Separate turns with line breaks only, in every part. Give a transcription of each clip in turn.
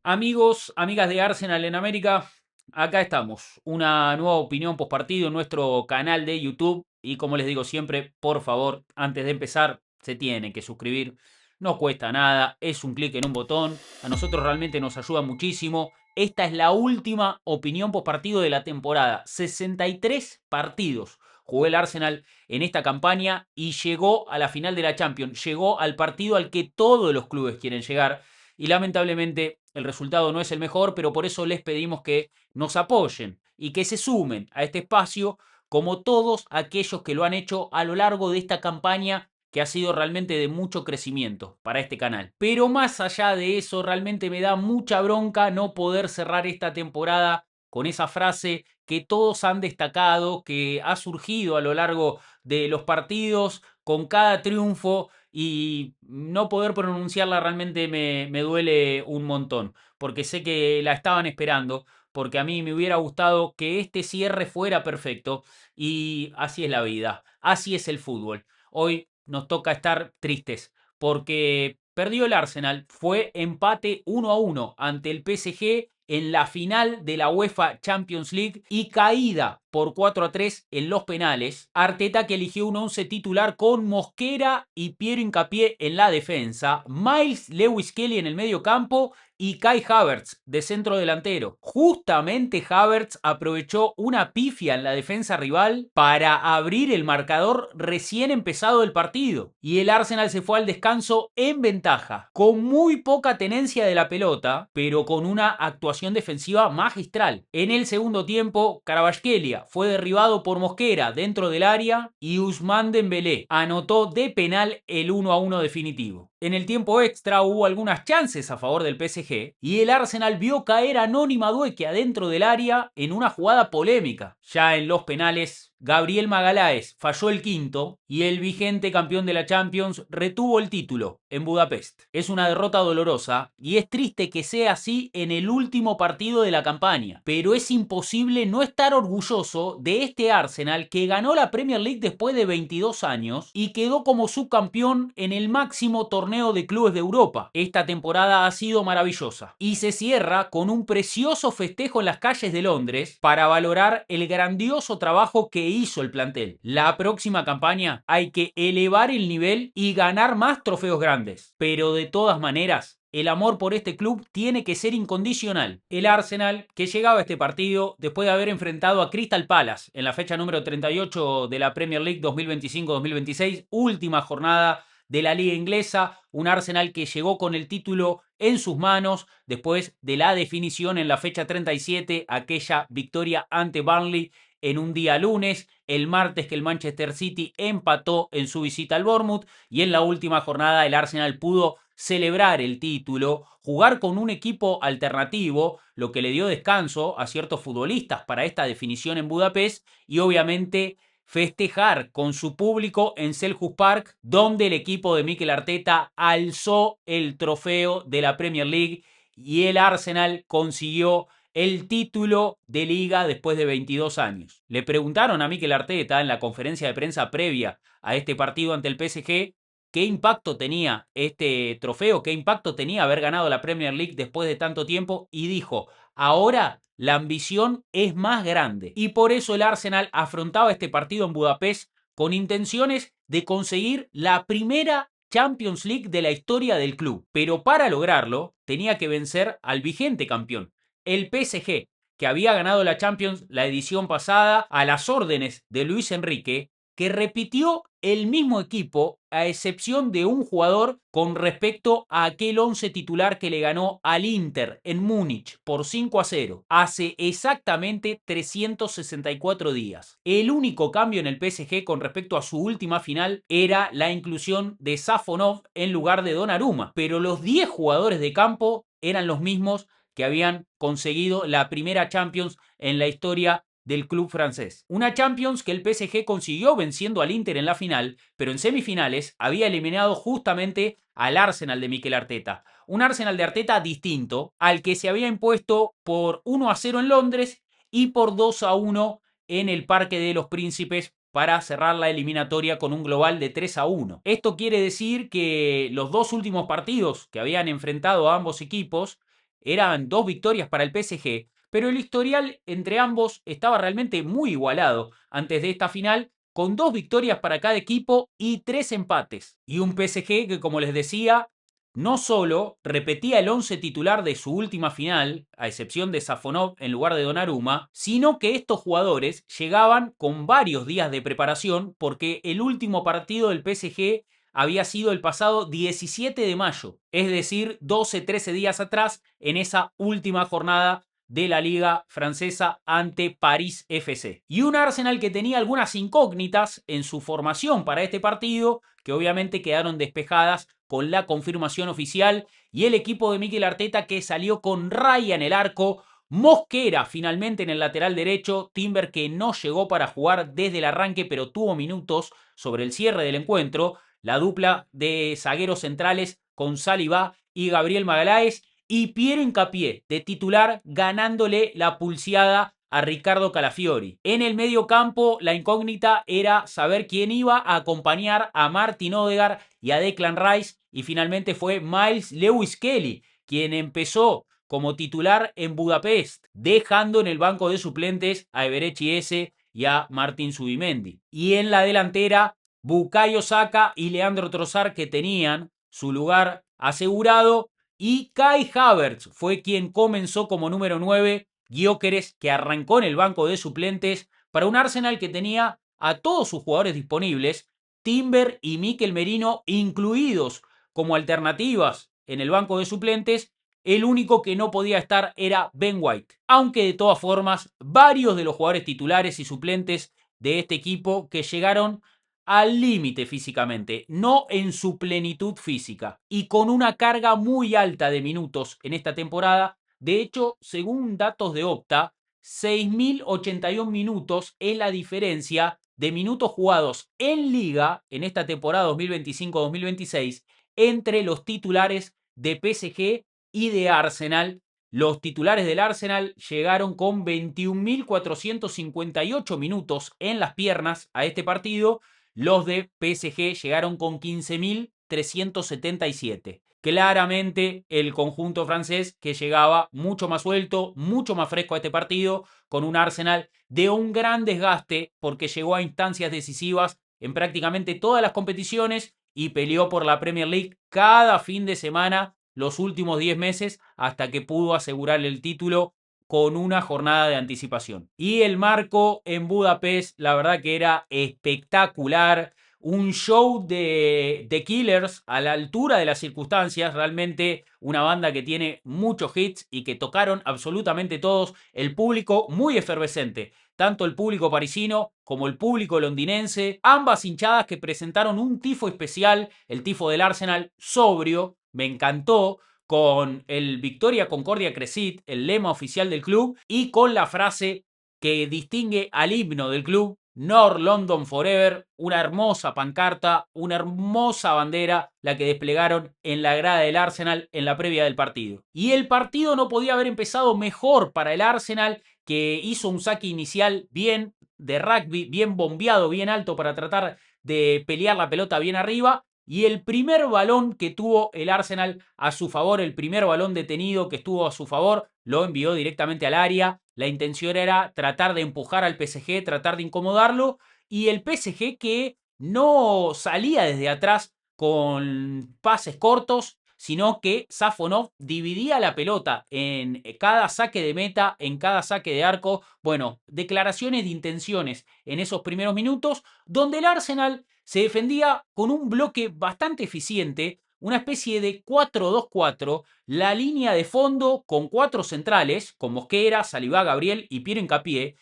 Amigos, amigas de Arsenal en América, acá estamos. Una nueva opinión postpartido en nuestro canal de YouTube. Y como les digo siempre, por favor, antes de empezar, se tienen que suscribir. No cuesta nada, es un clic en un botón. A nosotros realmente nos ayuda muchísimo. Esta es la última opinión postpartido de la temporada. 63 partidos jugó el Arsenal en esta campaña y llegó a la final de la Champions. Llegó al partido al que todos los clubes quieren llegar y lamentablemente el resultado no es el mejor, pero por eso les pedimos que nos apoyen y que se sumen a este espacio como todos aquellos que lo han hecho a lo largo de esta campaña que ha sido realmente de mucho crecimiento para este canal. Pero más allá de eso, realmente me da mucha bronca no poder cerrar esta temporada con esa frase que todos han destacado, que ha surgido a lo largo de los partidos, con cada triunfo, y no poder pronunciarla realmente me duele un montón, porque sé que la estaban esperando, porque a mí me hubiera gustado que este cierre fuera perfecto, y así es la vida, así es el fútbol. Hoy nos toca estar tristes, porque perdió el Arsenal, fue empate 1-1 ante el PSG en la final de la UEFA Champions League y caída por 4-3 en los penales. Arteta, que eligió un 11 titular con Mosquera y Piero Hincapié en la defensa, Miles Lewis Kelly en el medio campo y Kai Havertz de centro delantero. Justamente Havertz aprovechó una pifia en la defensa rival para abrir el marcador recién empezado el partido, y el Arsenal se fue al descanso en ventaja, con muy poca tenencia de la pelota, pero con una actuación defensiva magistral. En el segundo tiempo, Kvaratskhelia fue derribado por Mosquera dentro del área y Ousmane Dembélé anotó de penal el 1-1 definitivo. En el tiempo extra hubo algunas chances a favor del PSG y el Arsenal vio caer a Noni Madueke adentro del área en una jugada polémica. Ya en los penales, Gabriel Magalhães falló el quinto y el vigente campeón de la Champions retuvo el título en Budapest. Es una derrota dolorosa y es triste que sea así en el último partido de la campaña, pero es imposible no estar orgulloso de este Arsenal que ganó la Premier League después de 22 años y quedó como subcampeón en el máximo torneo de clubes de Europa. Esta temporada ha sido maravillosa y se cierra con un precioso festejo en las calles de Londres para valorar el grandioso trabajo que hizo el plantel. La próxima campaña hay que elevar el nivel y ganar más trofeos grandes, pero de todas maneras el amor por este club tiene que ser incondicional. El Arsenal, que llegaba a este partido después de haber enfrentado a Crystal Palace en la fecha número 38 de la Premier League 2025-2026, última jornada de la liga inglesa, un Arsenal que llegó con el título en sus manos después de la definición en la fecha 37, aquella victoria ante Burnley en un día lunes, el martes que el Manchester City empató en su visita al Bournemouth, y en la última jornada el Arsenal pudo celebrar el título, jugar con un equipo alternativo, lo que le dio descanso a ciertos futbolistas para esta definición en Budapest, y obviamente festejar con su público en Selhurst Park, donde el equipo de Mikel Arteta alzó el trofeo de la Premier League y el Arsenal consiguió el título de liga después de 22 años. Le preguntaron a Mikel Arteta en la conferencia de prensa previa a este partido ante el PSG qué impacto tenía este trofeo, qué impacto tenía haber ganado la Premier League después de tanto tiempo, y dijo: ahora la ambición es más grande. Y por eso el Arsenal afrontaba este partido en Budapest con intenciones de conseguir la primera Champions League de la historia del club. Pero para lograrlo tenía que vencer al vigente campeón, el PSG, que había ganado la Champions la edición pasada a las órdenes de Luis Enrique, que repitió el mismo equipo a excepción de un jugador con respecto a aquel 11 titular que le ganó al Inter en Múnich por 5-0 hace exactamente 364 días. El único cambio en el PSG con respecto a su última final era la inclusión de Safonov en lugar de Donnarumma, pero los 10 jugadores de campo eran los mismos que habían conseguido la primera Champions en la historia del club francés. Una Champions que el PSG consiguió venciendo al Inter en la final, pero en semifinales había eliminado justamente al Arsenal de Mikel Arteta. Un Arsenal de Arteta distinto al que se había impuesto por 1-0 en Londres y por 2-1 en el Parque de los Príncipes para cerrar la eliminatoria con un global de 3-1. Esto quiere decir que los dos últimos partidos que habían enfrentado a ambos equipos eran 2 victorias para el PSG, pero el historial entre ambos estaba realmente muy igualado antes de esta final, con 2 victorias para cada equipo y 3 empates. Y un PSG que, como les decía, no solo repetía el 11 titular de su última final, a excepción de Safonov en lugar de Donnarumma, sino que estos jugadores llegaban con varios días de preparación porque el último partido del PSG había sido el pasado 17 de mayo, es decir, 12-13 días atrás, en esa última jornada de la Liga Francesa ante París FC. Y un Arsenal que tenía algunas incógnitas en su formación para este partido, que obviamente quedaron despejadas con la confirmación oficial, y el equipo de Mikel Arteta que salió con Raya en el arco, Mosquera finalmente en el lateral derecho, Timber que no llegó para jugar desde el arranque pero tuvo minutos sobre el cierre del encuentro, la dupla de zagueros centrales con Saliba y Gabriel Magalhaes, y Piero Hincapié de titular ganándole la pulseada a Ricardo Calafiori. En el medio campo la incógnita era saber quién iba a acompañar a Martin Odegaard y a Declan Rice, y finalmente fue Miles Lewis Kelly quien empezó como titular en Budapest, dejando en el banco de suplentes a Eberechi Eze y a Martin Zubimendi. Y en la delantera, Bukayo Saka y Leandro Trossard, que tenían su lugar asegurado, y Kai Havertz fue quien comenzó como número 9, Gyökeres que arrancó en el banco de suplentes para un Arsenal que tenía a todos sus jugadores disponibles, Timber y Mikel Merino incluidos como alternativas en el banco de suplentes. El único que no podía estar era Ben White, aunque de todas formas varios de los jugadores titulares y suplentes de este equipo que llegaron al límite físicamente, no en su plenitud física, y con una carga muy alta de minutos en esta temporada. De hecho, según datos de Opta, 6.081 minutos es la diferencia de minutos jugados en liga en esta temporada 2025-2026 entre los titulares de PSG y de Arsenal. Los titulares del Arsenal llegaron con 21.458 minutos en las piernas a este partido. Los de PSG llegaron con 15.377. Claramente el conjunto francés que llegaba mucho más suelto, mucho más fresco a este partido, con un Arsenal de un gran desgaste porque llegó a instancias decisivas en prácticamente todas las competiciones y peleó por la Premier League cada fin de semana los últimos 10 meses hasta que pudo asegurar el título con una jornada de anticipación. Y el marco en Budapest, la verdad que era espectacular. Un show de Killers a la altura de las circunstancias, realmente una banda que tiene muchos hits y que tocaron absolutamente todos, el público muy efervescente, tanto el público parisino como el público londinense, ambas hinchadas que presentaron un tifo especial, el tifo del Arsenal sobrio, me encantó, con el Victoria Concordia Crescit, el lema oficial del club, y con la frase que distingue al himno del club, North London Forever, una hermosa pancarta, una hermosa bandera, la que desplegaron en la grada del Arsenal en la previa del partido. Y el partido no podía haber empezado mejor para el Arsenal, que hizo un saque inicial bien de rugby, bien bombeado, bien alto para tratar de pelear la pelota bien arriba. Y el primer balón que tuvo el Arsenal a su favor, el primer balón detenido que estuvo a su favor, lo envió directamente al área. La intención era tratar de empujar al PSG, tratar de incomodarlo. Y el PSG que no salía desde atrás con pases cortos, sino que Safonov dividía la pelota en cada saque de meta, en cada saque de arco. Bueno, declaraciones de intenciones en esos primeros minutos, donde el Arsenal se defendía con un bloque bastante eficiente, una especie de 4-2-4, la línea de fondo con 4 centrales, con Mosquera, Saliba, Gabriel y Piero Hincapié,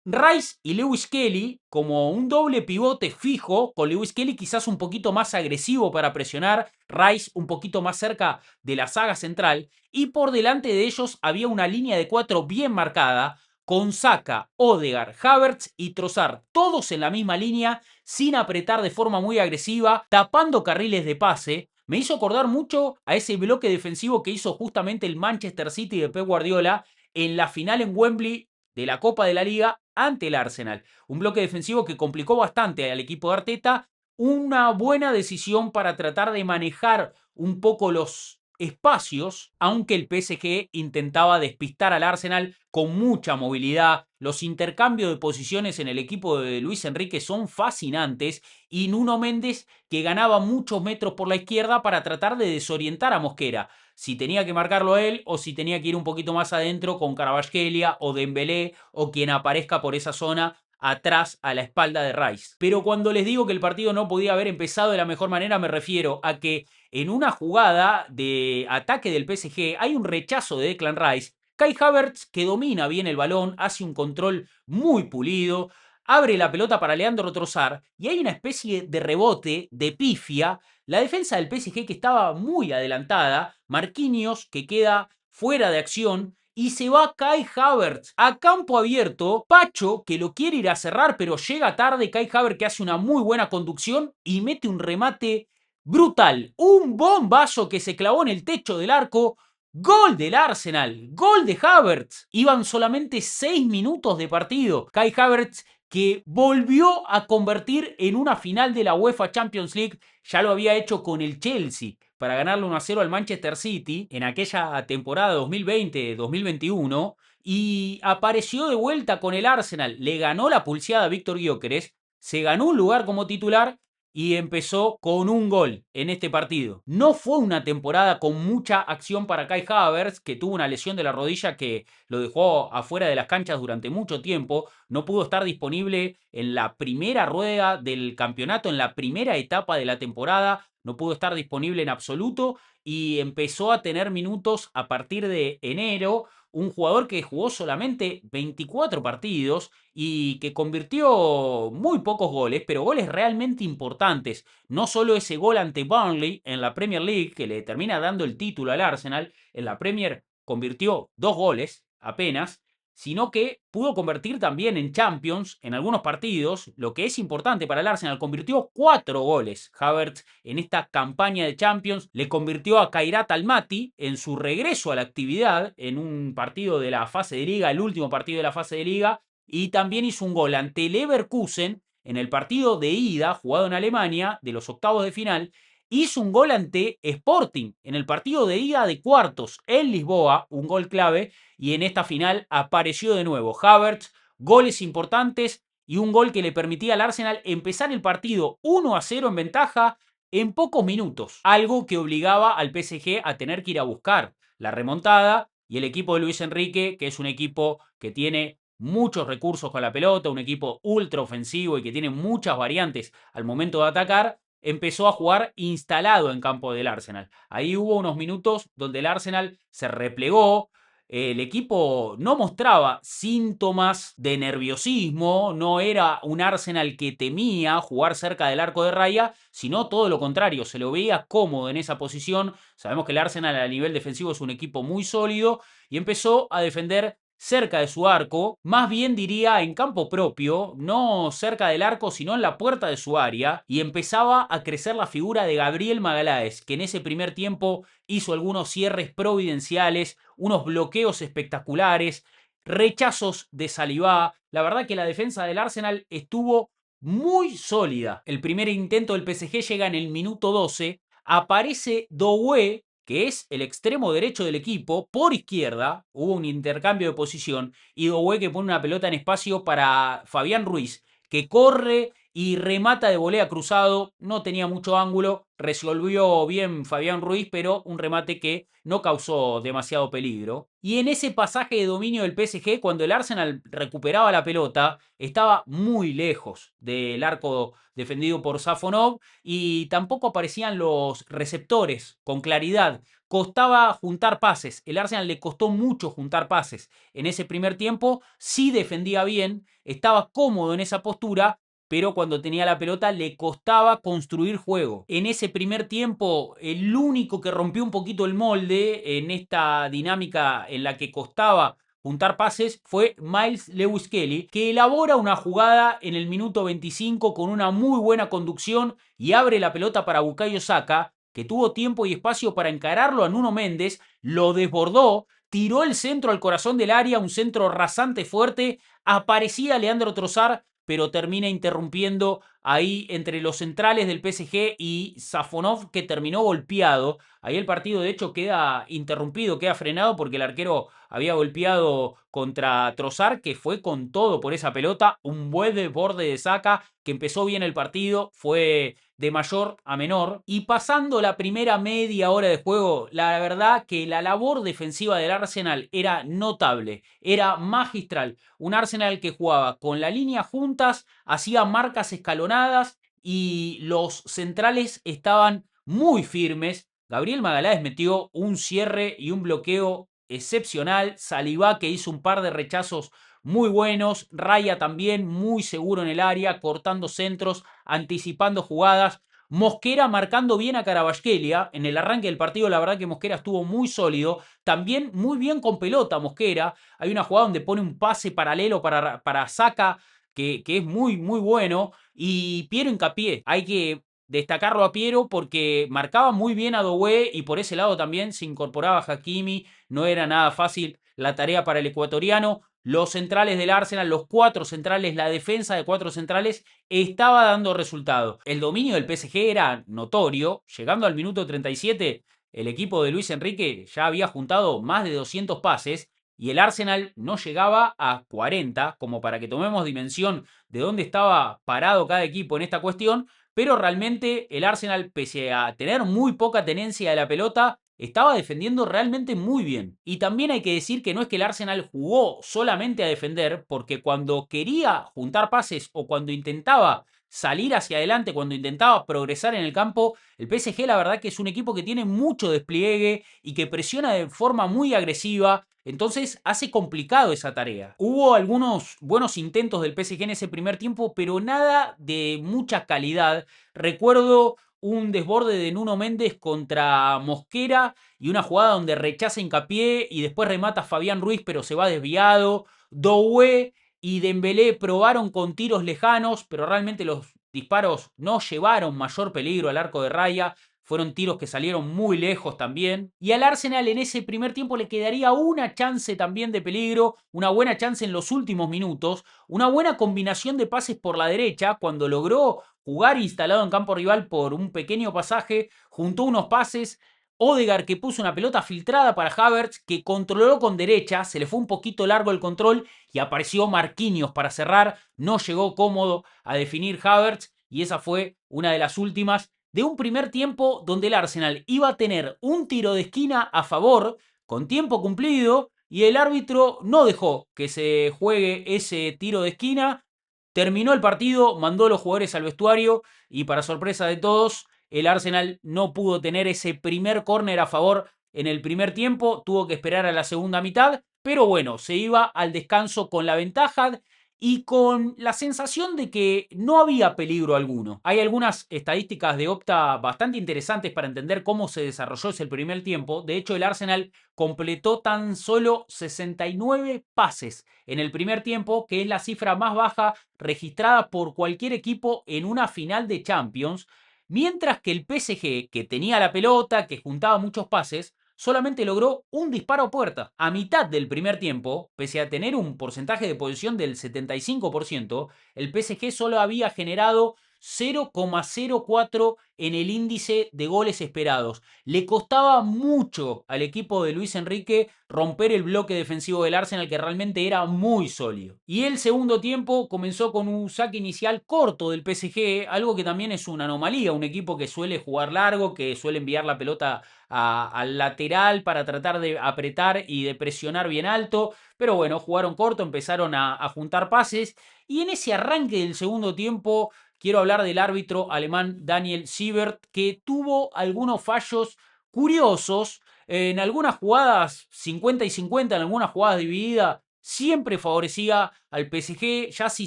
Rice y Lewis Kelly como un doble pivote fijo, con Lewis Kelly quizás un poquito más agresivo para presionar, Rice un poquito más cerca de la saga central, y por delante de ellos había una línea de 4 bien marcada, con Saka, Odegaard, Havertz y Trossard, todos en la misma línea, sin apretar de forma muy agresiva, tapando carriles de pase. Me hizo acordar mucho a ese bloque defensivo que hizo justamente el Manchester City de Pep Guardiola en la final en Wembley de la Copa de la Liga ante el Arsenal. Un bloque defensivo que complicó bastante al equipo de Arteta. Una buena decisión para tratar de manejar un poco los espacios, aunque el PSG intentaba despistar al Arsenal con mucha movilidad. Los intercambios de posiciones en el equipo de Luis Enrique son fascinantes y Nuno Méndez que ganaba muchos metros por la izquierda para tratar de desorientar a Mosquera. Si tenía que marcarlo a él o si tenía que ir un poquito más adentro con Kvaratskhelia o Dembélé o quien aparezca por esa zona atrás a la espalda de Rice. Pero cuando les digo que el partido no podía haber empezado de la mejor manera, me refiero a que en una jugada de ataque del PSG hay un rechazo de Declan Rice. Kai Havertz, que domina bien el balón, hace un control muy pulido, abre la pelota para Leandro Trossard y hay una especie de rebote, de pifia. La defensa del PSG que estaba muy adelantada, Marquinhos que queda fuera de acción y se va Kai Havertz a campo abierto. Pacho que lo quiere ir a cerrar pero llega tarde. Kai Havertz que hace una muy buena conducción y mete un remate brutal. Un bombazo que se clavó en el techo del arco. Gol del Arsenal, gol de Havertz. Iban solamente 6 minutos de partido. Kai Havertz que volvió a convertir en una final de la UEFA Champions League. Ya lo había hecho con el Chelsea para ganarle 1-0 al Manchester City en aquella temporada 2020-2021 y apareció de vuelta con el Arsenal. Le ganó la pulseada a Víctor Gyökeres, se ganó un lugar como titular y empezó con un gol en este partido. No fue una temporada con mucha acción para Kai Havertz, que tuvo una lesión de la rodilla que lo dejó afuera de las canchas durante mucho tiempo. No pudo estar disponible en la primera rueda del campeonato, en la primera etapa de la temporada. No pudo estar disponible en absoluto y empezó a tener minutos a partir de enero. Un jugador que jugó solamente 24 partidos y que convirtió muy pocos goles, pero goles realmente importantes. No solo ese gol ante Burnley en la Premier League, que le termina dando el título al Arsenal, en la Premier convirtió 2 goles apenas, sino que pudo convertir también en Champions en algunos partidos, lo que es importante para el Arsenal. Convirtió 4 goles Havertz en esta campaña de Champions, le convirtió a Khairat Almaty en su regreso a la actividad en un partido de la fase de liga, el último partido de la fase de liga, y también hizo un gol ante el Leverkusen en el partido de ida jugado en Alemania de los octavos de final. Hizo un gol ante Sporting en el partido de ida de cuartos en Lisboa, un gol clave, y en esta final apareció de nuevo Havertz, goles importantes y un gol que le permitía al Arsenal empezar el partido 1-0 en ventaja en pocos minutos, algo que obligaba al PSG a tener que ir a buscar la remontada y el equipo de Luis Enrique, que es un equipo que tiene muchos recursos con la pelota, un equipo ultra ofensivo y que tiene muchas variantes al momento de atacar, empezó a jugar instalado en campo del Arsenal. Ahí hubo unos minutos donde el Arsenal se replegó, el equipo no mostraba síntomas de nerviosismo, no era un Arsenal que temía jugar cerca del arco de raya, sino todo lo contrario, se lo veía cómodo en esa posición. Sabemos que el Arsenal a nivel defensivo es un equipo muy sólido y empezó a defender cerca de su arco, más bien diría en campo propio, no cerca del arco, sino en la puerta de su área, y empezaba a crecer la figura de Gabriel Magalhães, que en ese primer tiempo hizo algunos cierres providenciales, unos bloqueos espectaculares, rechazos de Saliba. La verdad que la defensa del Arsenal estuvo muy sólida. El primer intento del PSG llega en el minuto 12, aparece Doué, que es el extremo derecho del equipo, por izquierda, hubo un intercambio de posición, y Doué que pone una pelota en espacio para Fabián Ruiz, que corre y remata de volea cruzado, no tenía mucho ángulo, resolvió bien Fabián Ruiz, pero un remate que no causó demasiado peligro. Y en ese pasaje de dominio del PSG, cuando el Arsenal recuperaba la pelota, estaba muy lejos del arco defendido por Safonov y tampoco aparecían los receptores con claridad. Costaba juntar pases, el Arsenal le costó mucho juntar pases. En ese primer tiempo sí defendía bien, estaba cómodo en esa postura, pero cuando tenía la pelota le costaba construir juego. En ese primer tiempo, el único que rompió un poquito el molde en esta dinámica en la que costaba juntar pases fue Miles Lewis Kelly, que elabora una jugada en el minuto 25 con una muy buena conducción y abre la pelota para Bukayo Saka, que tuvo tiempo y espacio para encararlo a Nuno Méndez, lo desbordó, tiró el centro al corazón del área, un centro rasante fuerte, aparecía Leandro Trossard pero termina interrumpiendo ahí entre los centrales del PSG y Safonov, que terminó golpeado. Ahí el partido de hecho queda interrumpido, queda frenado porque el arquero había golpeado contra Trossard, que fue con todo por esa pelota. Un buen desborde de Saka, que empezó bien el partido, fue de mayor a menor. Y pasando la primera media hora de juego, la verdad que la labor defensiva del Arsenal era notable, era magistral. Un Arsenal que jugaba con la línea juntas, hacía marcas escalonadas y los centrales estaban muy firmes. Gabriel Magalhães metió un cierre y un bloqueo excepcional. Saliba, que hizo un par de rechazos muy buenos. Raya también muy seguro en el área, cortando centros, anticipando jugadas. Mosquera marcando bien a Kvaratskhelia. En el arranque del partido, la verdad que Mosquera estuvo muy sólido. También muy bien con pelota Mosquera. Hay una jugada donde pone un pase paralelo para Saka, que es muy, muy bueno. Y Piero Hincapié. Hay que destacarlo a Piero porque marcaba muy bien a Doué y por ese lado también se incorporaba Hakimi. No era nada fácil la tarea para el ecuatoriano. Los centrales del Arsenal, los cuatro centrales, la defensa de cuatro centrales estaba dando resultado. El dominio del PSG era notorio. Llegando al minuto 37, el equipo de Luis Enrique ya había juntado más de 200 pases y el Arsenal no llegaba a 40, como para que tomemos dimensión de dónde estaba parado cada equipo en esta cuestión. Pero realmente el Arsenal, pese a tener muy poca tenencia de la pelota, estaba defendiendo realmente muy bien. Y también hay que decir que no es que el Arsenal jugó solamente a defender, porque cuando quería juntar pases o cuando intentaba salir hacia adelante, cuando intentaba progresar en el campo, el PSG la verdad que es un equipo que tiene mucho despliegue y que presiona de forma muy agresiva. Entonces hace complicado esa tarea. Hubo algunos buenos intentos del PSG en ese primer tiempo, pero nada de mucha calidad. Recuerdo un desborde de Nuno Méndez contra Mosquera y una jugada donde rechaza Hincapié y después remata Fabián Ruiz, pero se va desviado. Doué y Dembélé probaron con tiros lejanos, pero realmente los disparos no llevaron mayor peligro al arco de Raya. Fueron tiros que salieron muy lejos también. Y al Arsenal en ese primer tiempo le quedaría una chance también de peligro, una buena chance en los últimos minutos, una buena combinación de pases por la derecha cuando logró jugar instalado en campo rival por un pequeño pasaje, juntó unos pases. Odegaard, que puso una pelota filtrada para Havertz, que controló con derecha, se le fue un poquito largo el control y apareció Marquinhos para cerrar. No llegó cómodo a definir Havertz y esa fue una de las últimas de un primer tiempo donde el Arsenal iba a tener un tiro de esquina a favor con tiempo cumplido y el árbitro no dejó que se juegue ese tiro de esquina. Terminó el partido, mandó a los jugadores al vestuario y para sorpresa de todos, el Arsenal no pudo tener ese primer córner a favor en el primer tiempo, tuvo que esperar a la segunda mitad, pero bueno, se iba al descanso con la ventaja y con la sensación de que no había peligro alguno. Hay algunas estadísticas de Opta bastante interesantes para entender cómo se desarrolló ese primer tiempo. De hecho, el Arsenal completó tan solo 69 pases en el primer tiempo, que es la cifra más baja registrada por cualquier equipo en una final de Champions, mientras que el PSG, que tenía la pelota, que juntaba muchos pases, solamente logró un disparo a puerta. A mitad del primer tiempo, pese a tener un porcentaje de posesión del 75%, el PSG solo había generado 0,04 en el índice de goles esperados. Le costaba mucho al equipo de Luis Enrique romper el bloque defensivo del Arsenal, que realmente era muy sólido. Y el segundo tiempo comenzó con un saque inicial corto del PSG, algo que también es una anomalía, un equipo que suele jugar largo, que suele enviar la pelota al lateral para tratar de apretar y de presionar bien alto, pero bueno, jugaron corto, empezaron a juntar pases y en ese arranque del segundo tiempo quiero hablar del árbitro alemán Daniel Siebert, que tuvo algunos fallos curiosos. En algunas jugadas 50 y 50, en algunas jugadas divididas, siempre favorecía al PSG. Ya si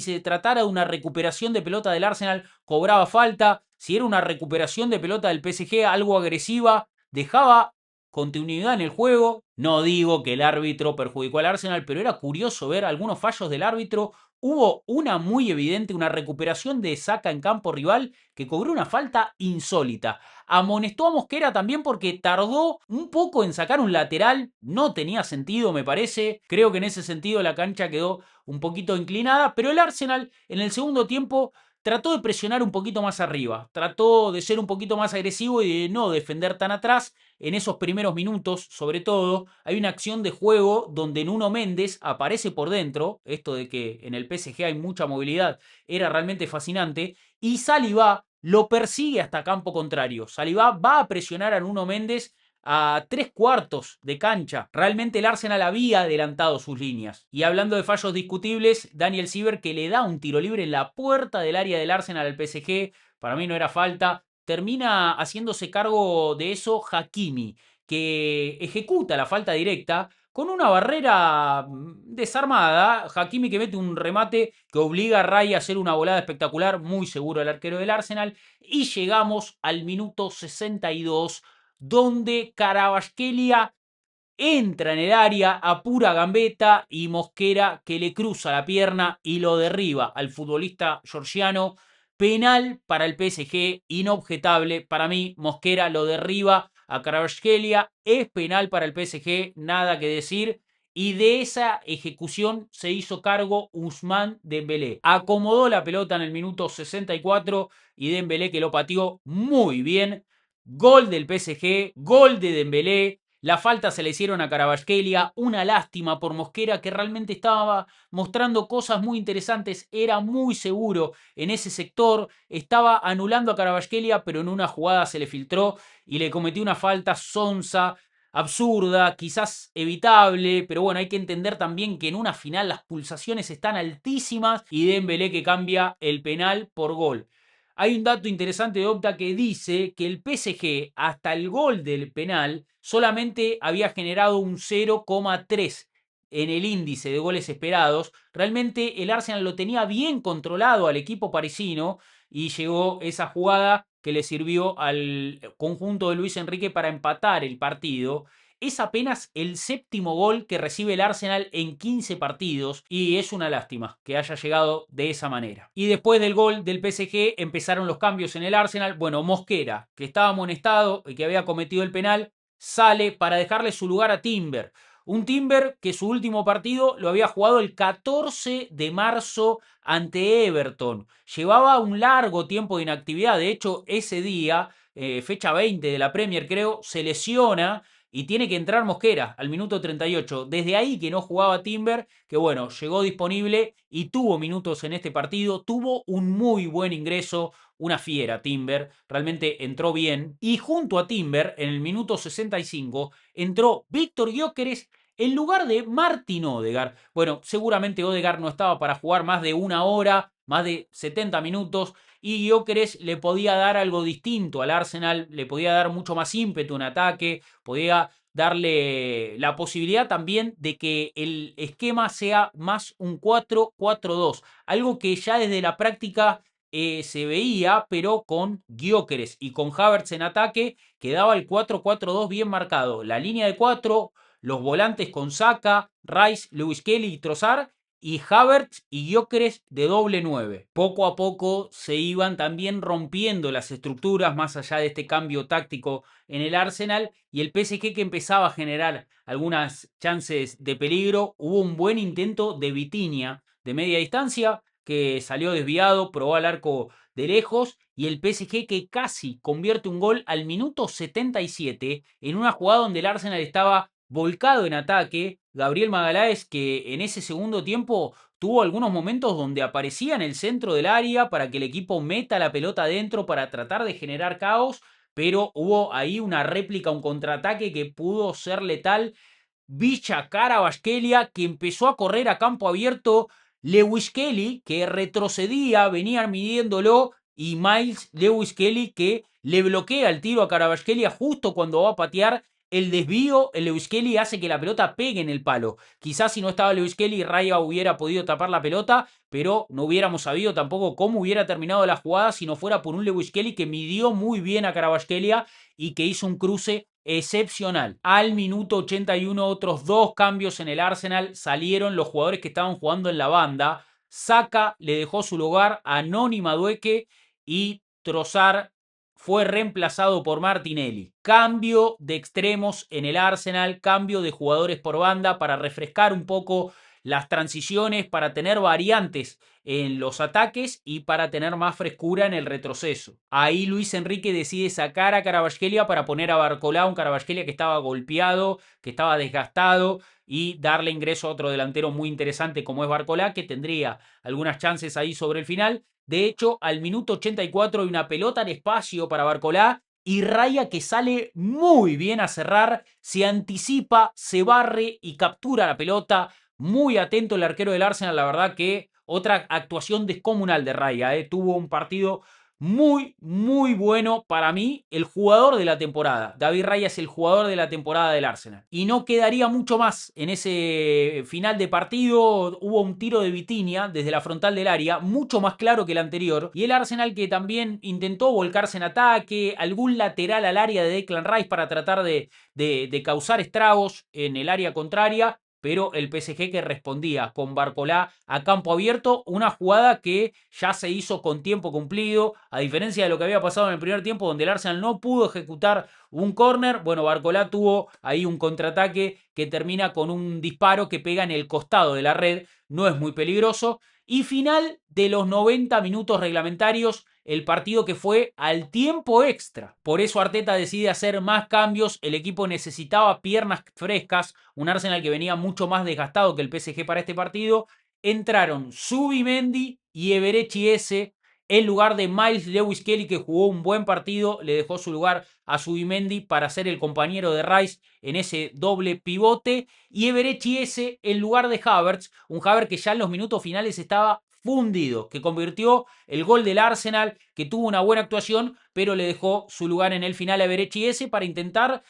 se tratara de una recuperación de pelota del Arsenal, cobraba falta. Si era una recuperación de pelota del PSG algo agresiva, dejaba continuidad en el juego. No digo que el árbitro perjudicó al Arsenal, pero era curioso ver algunos fallos del árbitro hubo una muy evidente, una recuperación de Saka en campo rival que cobró una falta insólita. Amonestó a Mosquera también porque tardó un poco en sacar un lateral, no tenía sentido me parece, creo que en ese sentido la cancha quedó un poquito inclinada, pero el Arsenal en el segundo tiempo trató de presionar un poquito más arriba, trató de ser un poquito más agresivo y de no defender tan atrás. En esos primeros minutos, sobre todo, hay una acción de juego donde Nuno Méndez aparece por dentro, esto de que en el PSG hay mucha movilidad, era realmente fascinante, y Saliba lo persigue hasta campo contrario. Saliba va a presionar a Nuno Méndez a 3/4 de cancha. Realmente el Arsenal había adelantado sus líneas. Y hablando de fallos discutibles, Daniel Siever que le da un tiro libre en la puerta del área del Arsenal al PSG, para mí no era falta, termina haciéndose cargo de eso Hakimi, que ejecuta la falta directa con una barrera desarmada. Hakimi que mete un remate que obliga a Ray a hacer una volada espectacular, muy seguro el arquero del Arsenal, y llegamos al minuto 62 donde Kvaratskhelia entra en el área a pura gambeta y Mosquera que le cruza la pierna y lo derriba al futbolista georgiano. Penal para el PSG, inobjetable. Para mí, Mosquera lo derriba a Kvaratskhelia. Es penal para el PSG, nada que decir. Y de esa ejecución se hizo cargo Ousmane Dembélé. Acomodó la pelota en el minuto 64 y Dembélé que lo pateó muy bien. Gol del PSG, gol de Dembélé. La falta se le hicieron a Kvaratskhelia, una lástima por Mosquera que realmente estaba mostrando cosas muy interesantes, era muy seguro en ese sector, estaba anulando a Kvaratskhelia pero en una jugada se le filtró y le cometió una falta sonsa, absurda, quizás evitable, pero bueno, hay que entender también que en una final las pulsaciones están altísimas y Dembélé que cambia el penal por gol. Hay un dato interesante de Opta que dice que el PSG hasta el gol del penal solamente había generado un 0,3 en el índice de goles esperados. Realmente el Arsenal lo tenía bien controlado al equipo parisino y llegó esa jugada que le sirvió al conjunto de Luis Enrique para empatar el partido. Es apenas el séptimo gol que recibe el Arsenal en 15 partidos y es una lástima que haya llegado de esa manera. Y después del gol del PSG empezaron los cambios en el Arsenal. Bueno, Mosquera, que estaba amonestado y que había cometido el penal, sale para dejarle su lugar a Timber. Un Timber que su último partido lo había jugado el 14 de marzo ante Everton. Llevaba un largo tiempo de inactividad. De hecho, ese día, fecha 20 de la Premier creo, se lesiona y tiene que entrar Mosquera al minuto 38. Desde ahí que no jugaba Timber, que bueno, llegó disponible y tuvo minutos en este partido. Tuvo un muy buen ingreso, una fiera Timber, realmente entró bien. Y junto a Timber, en el minuto 65, entró Víctor Gyökeres en lugar de Martin Odegaard. Bueno, seguramente Odegaard no estaba para jugar más de una hora, más de 70 minutos, y Gyökeres le podía dar algo distinto al Arsenal, le podía dar mucho más ímpetu en ataque, podía darle la posibilidad también de que el esquema sea más un 4-4-2, algo que ya desde la práctica se veía, pero con Gyökeres y con Havertz en ataque, quedaba el 4-4-2 bien marcado. La línea de 4, los volantes con Saka, Rice, Lewis Kelly y Trossard, y Havertz y Gyökeres de doble 9. Poco a poco se iban también rompiendo las estructuras más allá de este cambio táctico en el Arsenal y el PSG que empezaba a generar algunas chances de peligro. Hubo un buen intento de Vitinha de media distancia que salió desviado, probó al arco de lejos y el PSG que casi convierte un gol al minuto 77 en una jugada donde el Arsenal estaba volcado en ataque. Gabriel Magalhães que en ese segundo tiempo tuvo algunos momentos donde aparecía en el centro del área para que el equipo meta la pelota adentro para tratar de generar caos, pero hubo ahí una réplica, un contraataque que pudo ser letal. Vicha Kvaratskhelia que empezó a correr a campo abierto, Lewis Kelly que retrocedía, venían midiéndolo y Miles Lewis Kelly que le bloquea el tiro a Kvaratskhelia justo cuando va a patear. El desvío, el Lewis Kelly hace que la pelota pegue en el palo. Quizás si no estaba Lewis Kelly, Raya hubiera podido tapar la pelota, pero no hubiéramos sabido tampoco cómo hubiera terminado la jugada si no fuera por un Lewis Kelly que midió muy bien a Kvaratskhelia y que hizo un cruce excepcional. Al minuto 81 otros dos cambios en el Arsenal, salieron los jugadores que estaban jugando en la banda. Saka le dejó su lugar a Noni Madueke y Trossard fue reemplazado por Martinelli. Cambio de extremos en el Arsenal, cambio de jugadores por banda para refrescar un poco las transiciones, para tener variantes en los ataques y para tener más frescura en el retroceso. Ahí Luis Enrique decide sacar a Kvaratskhelia para poner a Barcola, un Kvaratskhelia que estaba golpeado, que estaba desgastado, y darle ingreso a otro delantero muy interesante como es Barcola, que tendría algunas chances ahí sobre el final. De hecho, al minuto 84 hay una pelota de espacio para Barcola y Raya, que sale muy bien a cerrar, se anticipa, se barre y captura la pelota. Muy atento el arquero del Arsenal, la verdad que otra actuación descomunal de Raya. Tuvo un partido muy, muy bueno. Para mí, el jugador de la temporada. David Raya es el jugador de la temporada del Arsenal. Y no quedaría mucho más en ese final de partido. Hubo un tiro de Vitinha desde la frontal del área, mucho más claro que el anterior. Y el Arsenal, que también intentó volcarse en ataque, algún lateral al área de Declan Rice para tratar de causar estragos en el área contraria, pero el PSG que respondía con Barcola a campo abierto, una jugada que ya se hizo con tiempo cumplido, a diferencia de lo que había pasado en el primer tiempo, donde el Arsenal no pudo ejecutar un córner. Bueno, Barcola tuvo ahí un contraataque que termina con un disparo que pega en el costado de la red, no es muy peligroso. Y final de los 90 minutos reglamentarios, el partido que fue al tiempo extra. Por eso Arteta decide hacer más cambios. El equipo necesitaba piernas frescas, un Arsenal que venía mucho más desgastado que el PSG para este partido. Entraron Zubimendi y Eberechi Eze en lugar de Miles Lewis Kelly, que jugó un buen partido. Le dejó su lugar a Zubimendi para ser el compañero de Rice en ese doble pivote, y Eberechi Eze en lugar de Havertz, un Havertz que ya en los minutos finales estaba fundido, que convirtió el gol del Arsenal, que tuvo una buena actuación, pero le dejó su lugar en el final a Eberechi Eze para intentar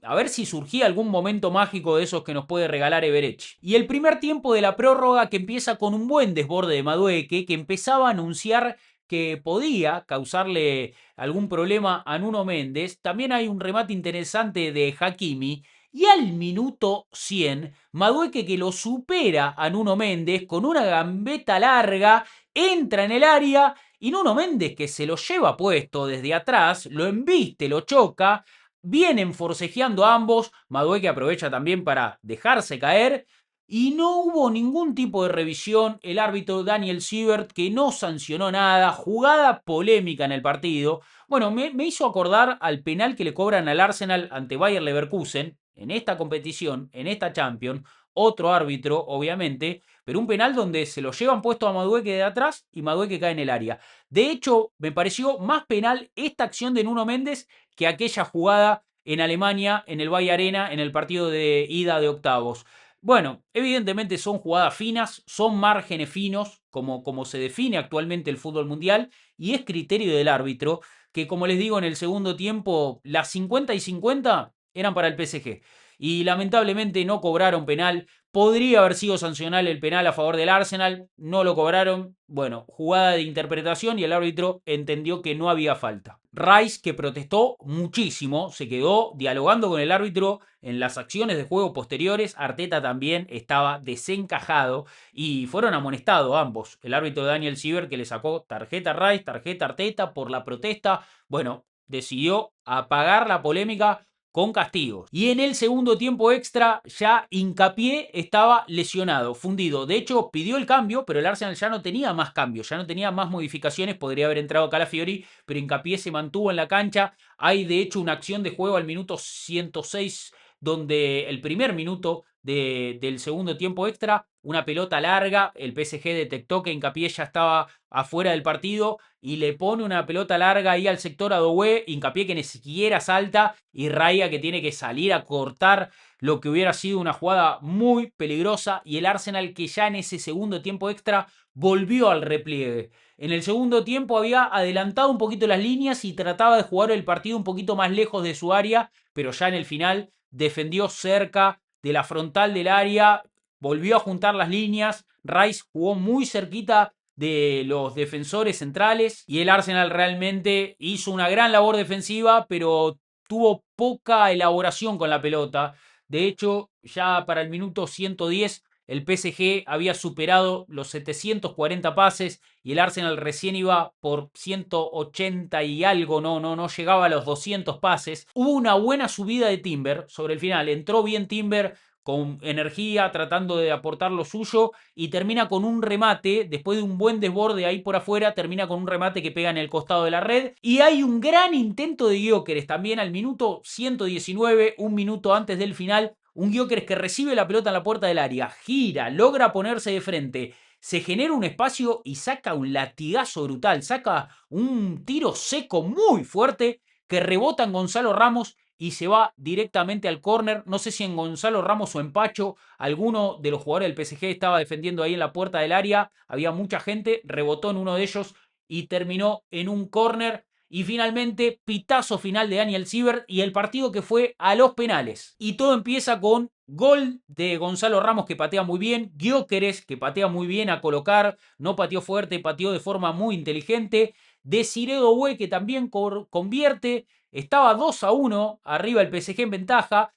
a ver si surgía algún momento mágico de esos que nos puede regalar Eberechi. Y el primer tiempo de la prórroga, que empieza con un buen desborde de Madueke, que empezaba a anunciar que podía causarle algún problema a Nuno Méndez. También hay un remate interesante de Hakimi. Y al minuto 100, Madueke, que lo supera a Nuno Méndez con una gambeta larga, entra en el área y Nuno Méndez, que se lo lleva puesto desde atrás, lo embiste, lo choca. Vienen forcejeando ambos. Madueke aprovecha también para dejarse caer. Y no hubo ningún tipo de revisión. El árbitro Daniel Siebert, que no sancionó nada. Jugada polémica en el partido. Bueno, me hizo acordar al penal que le cobran al Arsenal ante Bayer Leverkusen en esta competición, en esta Champions. Otro árbitro, obviamente, pero un penal donde se lo llevan puesto a Madueke de atrás y Madueke cae en el área. De hecho, me pareció más penal esta acción de Nuno Méndez que aquella jugada en Alemania, en el Bay Arena, en el partido de ida de octavos. Bueno, evidentemente son jugadas finas, son márgenes finos, como se define actualmente el fútbol mundial, y es criterio del árbitro, que como les digo, en el segundo tiempo, las 50 y 50 eran para el PSG. Y lamentablemente no cobraron penal. Podría haber sido sancional el penal a favor del Arsenal, no lo cobraron. Bueno, jugada de interpretación y el árbitro entendió que no había falta. Rice, que protestó muchísimo, se quedó dialogando con el árbitro en las acciones de juego posteriores. Arteta también estaba desencajado y fueron amonestados ambos. El árbitro Daniel Siebert, que le sacó tarjeta a Rice, tarjeta a Arteta por la protesta. Bueno, decidió apagar la polémica con castigos. Y en el segundo tiempo extra ya Hincapié estaba lesionado, fundido. De hecho, pidió el cambio, pero el Arsenal ya no tenía más cambios, ya no tenía más modificaciones. Podría haber entrado Calafiori, pero Hincapié se mantuvo en la cancha. Hay de hecho una acción de juego al minuto 106, donde el primer minuto del segundo tiempo extra, una pelota larga, el PSG detectó que Hincapié ya estaba afuera del partido y le pone una pelota larga ahí al sector a Doué. Hincapié que ni siquiera salta, y Raya, que tiene que salir a cortar lo que hubiera sido una jugada muy peligrosa, y el Arsenal, que ya en ese segundo tiempo extra volvió al repliegue. En el segundo tiempo había adelantado un poquito las líneas y trataba de jugar el partido un poquito más lejos de su área, pero ya en el final defendió cerca de la frontal del área, volvió a juntar las líneas. Rice jugó muy cerquita de los defensores centrales y el Arsenal realmente hizo una gran labor defensiva, pero tuvo poca elaboración con la pelota. De hecho, ya para el minuto 110 el PSG había superado los 740 pases y el Arsenal recién iba por 180 y algo, no llegaba a los 200 pases. Hubo una buena subida de Timber sobre el final, entró bien Timber con energía, tratando de aportar lo suyo, y termina con un remate, después de un buen desborde ahí por afuera, termina con un remate que pega en el costado de la red, y hay un gran intento de Gyökeres también al minuto 119, un minuto antes del final, un Gyökeres que recibe la pelota en la puerta del área, gira, logra ponerse de frente, se genera un espacio y saca un latigazo brutal, saca un tiro seco muy fuerte que rebota en Gonzalo Ramos y se va directamente al córner. No sé si en Gonzalo Ramos o en Pacho, alguno de los jugadores del PSG estaba defendiendo ahí en la puerta del área, había mucha gente, rebotó en uno de ellos y terminó en un córner. Y finalmente, pitazo final de Daniel Siebert y el partido que fue a los penales. Y todo empieza con gol de Gonzalo Ramos, que patea muy bien, Gyökeres, que patea muy bien a colocar, no pateó fuerte, pateó de forma muy inteligente, Desiré Doué, que también convierte, estaba 2-1 arriba el PSG en ventaja.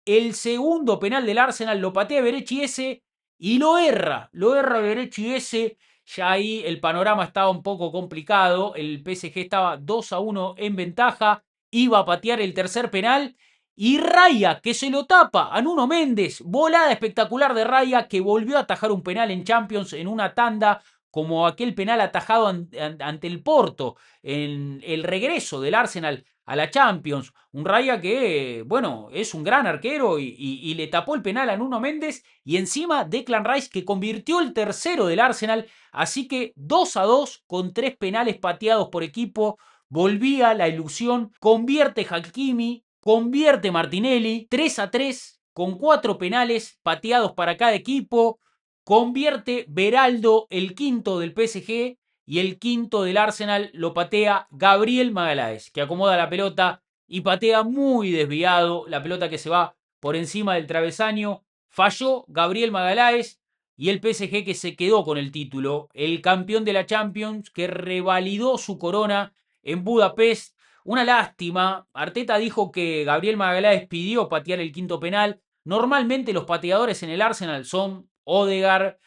El segundo penal del Arsenal lo patea Berechi ese y lo erra Berechi ese. Ya ahí el panorama estaba un poco complicado. El PSG estaba 2-1 en ventaja. Iba a patear el tercer penal. Y Raya, que se lo tapa a Nuno Méndez. Volada espectacular de Raya, que volvió a atajar un penal en Champions en una tanda, como aquel penal atajado ante el Porto en el regreso del Arsenal a la Champions. Un Raya que, bueno, es un gran arquero y le tapó el penal a Nuno Méndez. Y encima Declan Rice, que convirtió el tercero del Arsenal. Así que 2-2 con 3 penales pateados por equipo. Volvía la ilusión. Convierte Hakimi, convierte Martinelli. 3-3 con 4 penales pateados para cada equipo. Convierte Beraldo, el quinto del PSG, y el quinto del Arsenal lo patea Gabriel Magalhaes, que acomoda la pelota y patea muy desviado la pelota que se va por encima del travesaño. Falló Gabriel Magalhaes y el PSG, que se quedó con el título, el campeón de la Champions, que revalidó su corona en Budapest. Una lástima. Arteta dijo que Gabriel Magalhaes pidió patear el quinto penal. Normalmente los pateadores en el Arsenal son Odegaard,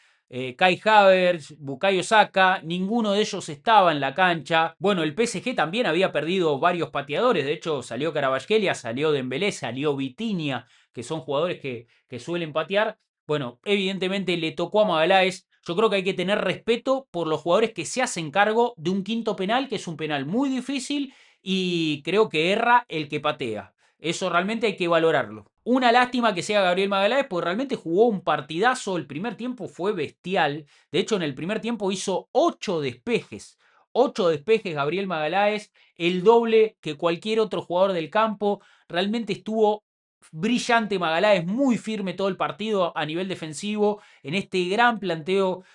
Kai Havertz, Bukayo Saka, ninguno de ellos estaba en la cancha. Bueno, el PSG también había perdido varios pateadores, de hecho salió Kvaratskhelia, salió Dembélé, salió Vitinha, que son jugadores que suelen patear. Bueno, evidentemente le tocó a Magalhaes. Yo creo que hay que tener respeto por los jugadores que se hacen cargo de un quinto penal, que es un penal muy difícil y creo que erra el que patea. Eso realmente hay que valorarlo. Una lástima que sea Gabriel Magalhaes, porque realmente jugó un partidazo. El primer tiempo fue bestial. De hecho, en el primer tiempo hizo 8 despejes. 8 despejes Gabriel Magalhaes, el doble que cualquier otro jugador del campo. Realmente estuvo brillante Magalhaes, muy firme todo el partido a nivel defensivo, en este gran planteo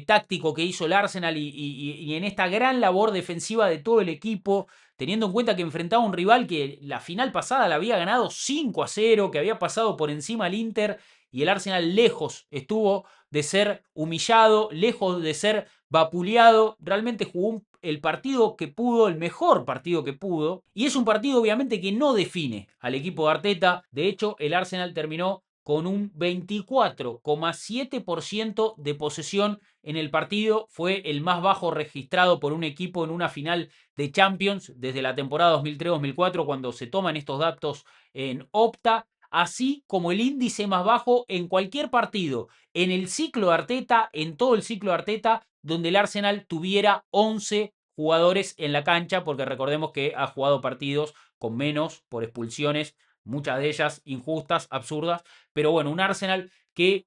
táctico que hizo el Arsenal y en esta gran labor defensiva de todo el equipo, teniendo en cuenta que enfrentaba a un rival que la final pasada la había ganado 5-0, que había pasado por encima al Inter, y el Arsenal lejos estuvo de ser humillado, lejos de ser vapuleado. Realmente jugó el partido que pudo, el mejor partido que pudo, y es un partido obviamente que no define al equipo de Arteta. De hecho, el Arsenal terminó con un 24,7% de posesión en el partido. Fue el más bajo registrado por un equipo en una final de Champions desde la temporada 2003-2004, cuando se toman estos datos en Opta, así como el índice más bajo en cualquier partido en el ciclo de Arteta, en todo el ciclo de Arteta, donde el Arsenal tuviera 11 jugadores en la cancha, porque recordemos que ha jugado partidos con menos por expulsiones, muchas de ellas injustas, absurdas, pero bueno, un Arsenal que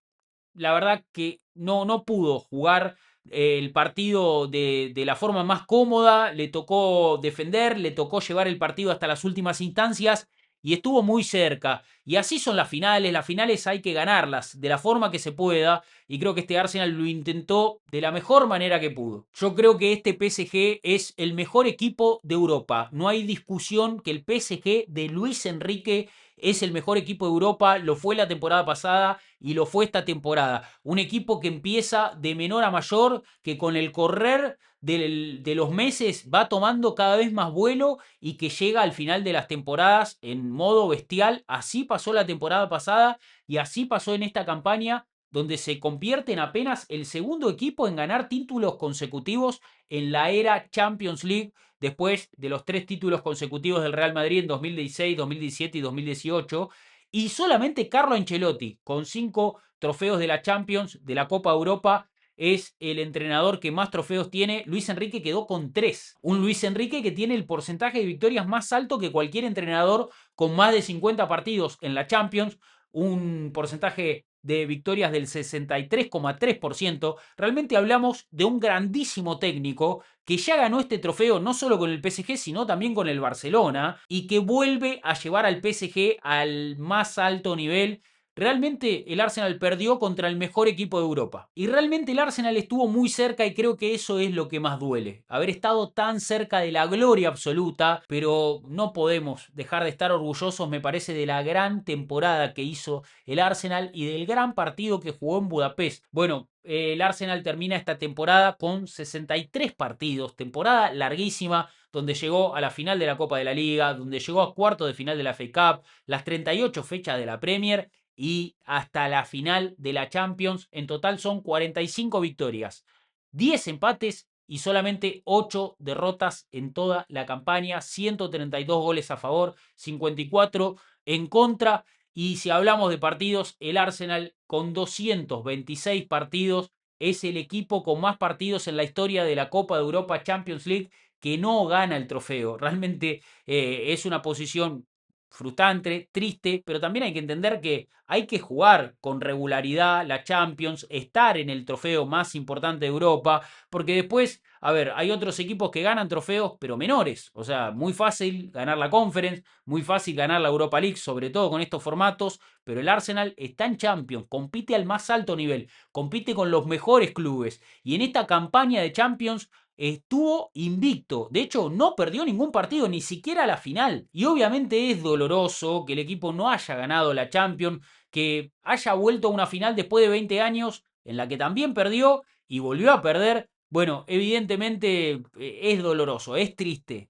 la verdad que no pudo jugar el partido de la forma más cómoda, le tocó defender, le tocó llevar el partido hasta las últimas instancias y estuvo muy cerca. Y así son las finales hay que ganarlas de la forma que se pueda, y creo que este Arsenal lo intentó de la mejor manera que pudo. Yo creo que este PSG es el mejor equipo de Europa. No hay discusión que el PSG de Luis Enrique es el mejor equipo de Europa, lo fue la temporada pasada y lo fue esta temporada. Un equipo que empieza de menor a mayor, que con el correr de los meses va tomando cada vez más vuelo y que llega al final de las temporadas en modo bestial. Así pasó la temporada pasada y así pasó en esta campaña. donde se convierte en apenas el segundo equipo en ganar títulos consecutivos en la era Champions League, después de los 3 títulos consecutivos del Real Madrid en 2016, 2017 y 2018. Y solamente Carlo Ancelotti, con 5 trofeos de la Champions, de la Copa Europa, es el entrenador que más trofeos tiene. Luis Enrique quedó con 3. Un Luis Enrique que tiene el porcentaje de victorias más alto que cualquier entrenador con más de 50 partidos en la Champions. Un porcentaje de victorias del 63,3%. Realmente hablamos de un grandísimo técnico que ya ganó este trofeo no solo con el PSG, sino también con el Barcelona, y que vuelve a llevar al PSG al más alto nivel. Realmente el Arsenal perdió contra el mejor equipo de Europa. Y realmente el Arsenal estuvo muy cerca y creo que eso es lo que más duele. Haber estado tan cerca de la gloria absoluta, pero no podemos dejar de estar orgullosos, me parece, de la gran temporada que hizo el Arsenal y del gran partido que jugó en Budapest. Bueno, el Arsenal termina esta temporada con 63 partidos, temporada larguísima, donde llegó a la final de la Copa de la Liga, donde llegó a cuartos de final de la FA Cup, las 38 fechas de la Premier y hasta la final de la Champions. En total son 45 victorias, 10 empates y solamente 8 derrotas en toda la campaña, 132 goles a favor, 54 en contra. Y si hablamos de partidos, el Arsenal con 226 partidos es el equipo con más partidos en la historia de la Copa de Europa Champions League que no gana el trofeo. Realmente es una posición frustrante, triste, pero también hay que entender que hay que jugar con regularidad la Champions, estar en el trofeo más importante de Europa, porque después, a ver, hay otros equipos que ganan trofeos, pero menores. O sea, muy fácil ganar la Conference, muy fácil ganar la Europa League, sobre todo con estos formatos, pero el Arsenal está en Champions, compite al más alto nivel, compite con los mejores clubes, y en esta campaña de Champions estuvo invicto. De hecho, no perdió ningún partido, ni siquiera la final. Y obviamente es doloroso que el equipo no haya ganado la Champions, que haya vuelto a una final después de 20 años en la que también perdió y volvió a perder. Bueno, evidentemente es doloroso, es triste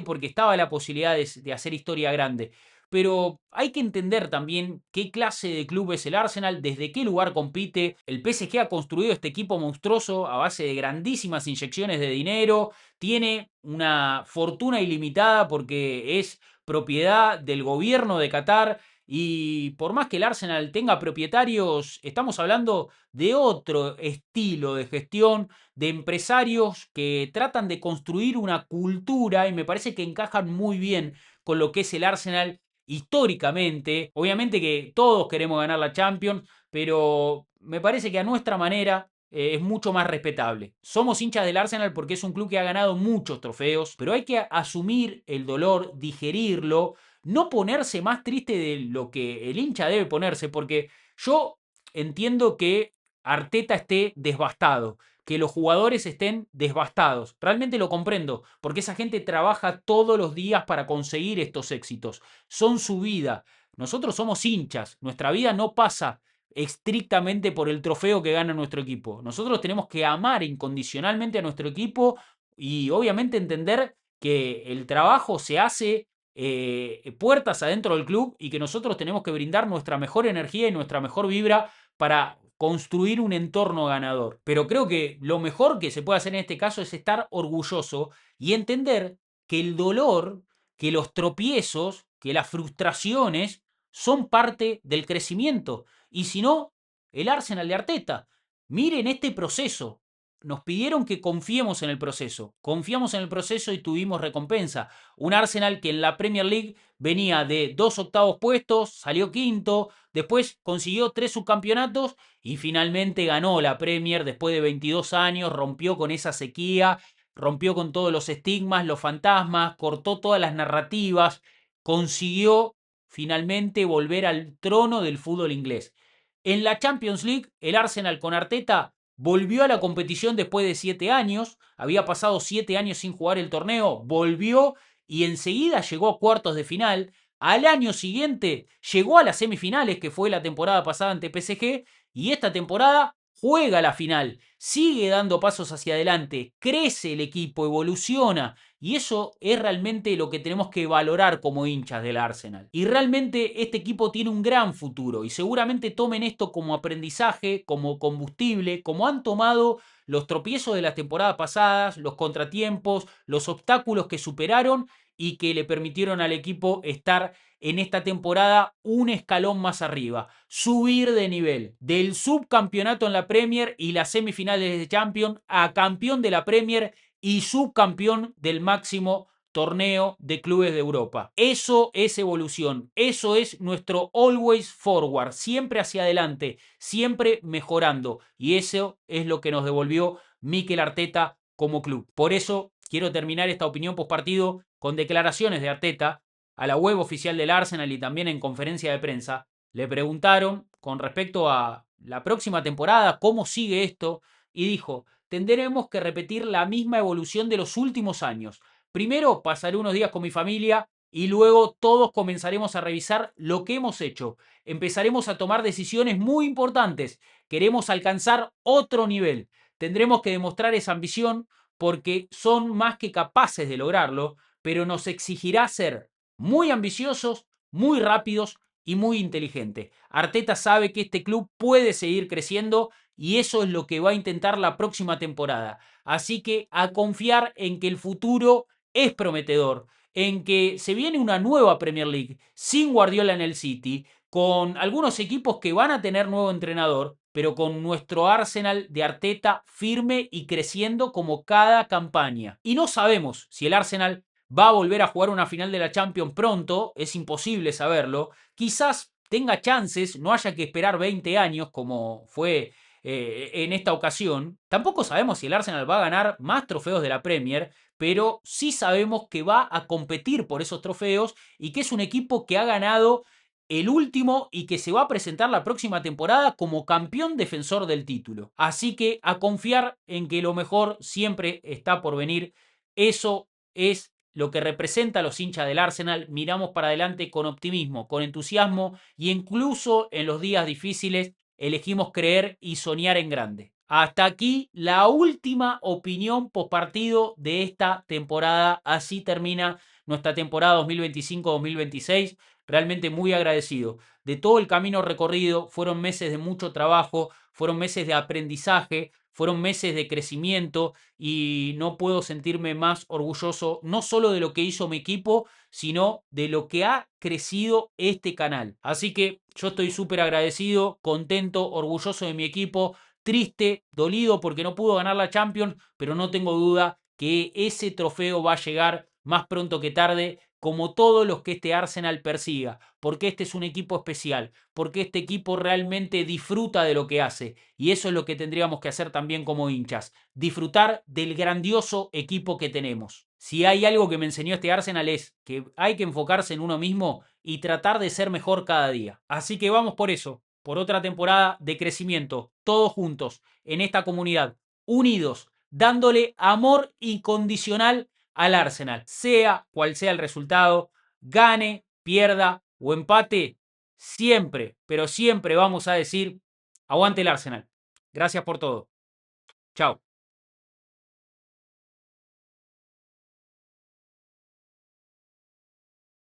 porque estaba la posibilidad de hacer historia grande. Pero hay que entender también qué clase de club es el Arsenal, desde qué lugar compite. El PSG ha construido este equipo monstruoso a base de grandísimas inyecciones de dinero. Tiene una fortuna ilimitada porque es propiedad del gobierno de Qatar. Y por más que el Arsenal tenga propietarios, estamos hablando de otro estilo de gestión, de empresarios que tratan de construir una cultura y me parece que encajan muy bien con lo que es el Arsenal históricamente. Obviamente que todos queremos ganar la Champions, pero me parece que a nuestra manera es mucho más respetable. Somos hinchas del Arsenal porque es un club que ha ganado muchos trofeos, pero hay que asumir el dolor, digerirlo, no ponerse más triste de lo que el hincha debe ponerse, porque yo entiendo que Arteta esté devastado, que los jugadores estén devastados. Realmente lo comprendo, porque esa gente trabaja todos los días para conseguir estos éxitos. Son su vida. Nosotros somos hinchas. Nuestra vida no pasa estrictamente por el trofeo que gana nuestro equipo. Nosotros tenemos que amar incondicionalmente a nuestro equipo y obviamente entender que el trabajo se hace puertas adentro del club y que nosotros tenemos que brindar nuestra mejor energía y nuestra mejor vibra para construir un entorno ganador. Pero creo que lo mejor que se puede hacer en este caso es estar orgulloso y entender que el dolor, que los tropiezos, que las frustraciones son parte del crecimiento. Y si no, el Arsenal de Arteta, miren este proceso. Nos pidieron que confiemos en el proceso. Confiamos en el proceso y tuvimos recompensa. Un Arsenal que en la Premier League venía de 2 octavos puestos, salió quinto, después consiguió 3 subcampeonatos y finalmente ganó la Premier después de 22 años, rompió con esa sequía, rompió con todos los estigmas, los fantasmas, cortó todas las narrativas, consiguió finalmente volver al trono del fútbol inglés. En la Champions League, el Arsenal con Arteta volvió a la competición después de 7 años, había pasado 7 años sin jugar el torneo, volvió y enseguida llegó a cuartos de final. Al año siguiente llegó a las semifinales, que fue la temporada pasada ante PSG, y esta temporada juega la final, sigue dando pasos hacia adelante, crece el equipo, evoluciona Y eso es realmente lo que tenemos que valorar como hinchas del Arsenal. Y realmente este equipo tiene un gran futuro y seguramente tomen esto como aprendizaje, como combustible, como han tomado los tropiezos de las temporadas pasadas, los contratiempos, los obstáculos que superaron y que le permitieron al equipo estar en esta temporada un escalón más arriba, subir de nivel del subcampeonato en la Premier y las semifinales de Champions a campeón de la Premier y subcampeón del máximo torneo de clubes de Europa. Eso es evolución, eso es nuestro always forward, siempre hacia adelante, siempre mejorando. Y eso es lo que nos devolvió Mikel Arteta como club. Por eso quiero terminar esta opinión postpartido con declaraciones de Arteta a la web oficial del Arsenal y también en conferencia de prensa. Le preguntaron con respecto a la próxima temporada, cómo sigue esto, y dijo: tendremos que repetir la misma evolución de los últimos años. Primero pasaré unos días con mi familia y luego todos comenzaremos a revisar lo que hemos hecho. Empezaremos a tomar decisiones muy importantes. Queremos alcanzar otro nivel. Tendremos que demostrar esa ambición porque son más que capaces de lograrlo, pero nos exigirá ser muy ambiciosos, muy rápidos y muy inteligentes. Arteta sabe que este club puede seguir creciendo y eso es lo que va a intentar la próxima temporada. Así que a confiar en que el futuro es prometedor, en que se viene una nueva Premier League sin Guardiola en el City, con algunos equipos que van a tener nuevo entrenador, pero con nuestro Arsenal de Arteta firme y creciendo como cada campaña. Y no sabemos si el Arsenal va a volver a jugar una final de la Champions pronto, es imposible saberlo. Quizás tenga chances, no haya que esperar 20 años como fue en esta ocasión. Tampoco sabemos si el Arsenal va a ganar más trofeos de la Premier, pero sí sabemos que va a competir por esos trofeos y que es un equipo que ha ganado el último y que se va a presentar la próxima temporada como campeón defensor del título. Así que a confiar en que lo mejor siempre está por venir. Eso es lo que representa a los hinchas del Arsenal. Miramos para adelante con optimismo, con entusiasmo y incluso en los días difíciles elegimos creer y soñar en grande. Hasta aquí la última opinión postpartido de esta temporada. Así termina nuestra temporada 2025-2026. Realmente muy agradecido de todo el camino recorrido. Fueron meses de mucho trabajo, fueron meses de aprendizaje, fueron meses de crecimiento y no puedo sentirme más orgulloso no solo de lo que hizo mi equipo, sino de lo que ha crecido este canal. Así que yo estoy súper agradecido, contento, orgulloso de mi equipo, triste, dolido porque no pudo ganar la Champions, pero no tengo duda que ese trofeo va a llegar más pronto que tarde, como todos los que este Arsenal persiga, porque este es un equipo especial, porque este equipo realmente disfruta de lo que hace, y eso es lo que tendríamos que hacer también como hinchas, disfrutar del grandioso equipo que tenemos. Si hay algo que me enseñó este Arsenal es que hay que enfocarse en uno mismo y tratar de ser mejor cada día. Así que vamos por eso, por otra temporada de crecimiento, todos juntos, en esta comunidad, unidos, dándole amor incondicional al Arsenal, sea cual sea el resultado, gane, pierda o empate, siempre, pero siempre vamos a decir, aguante el Arsenal. Gracias por todo. Chao.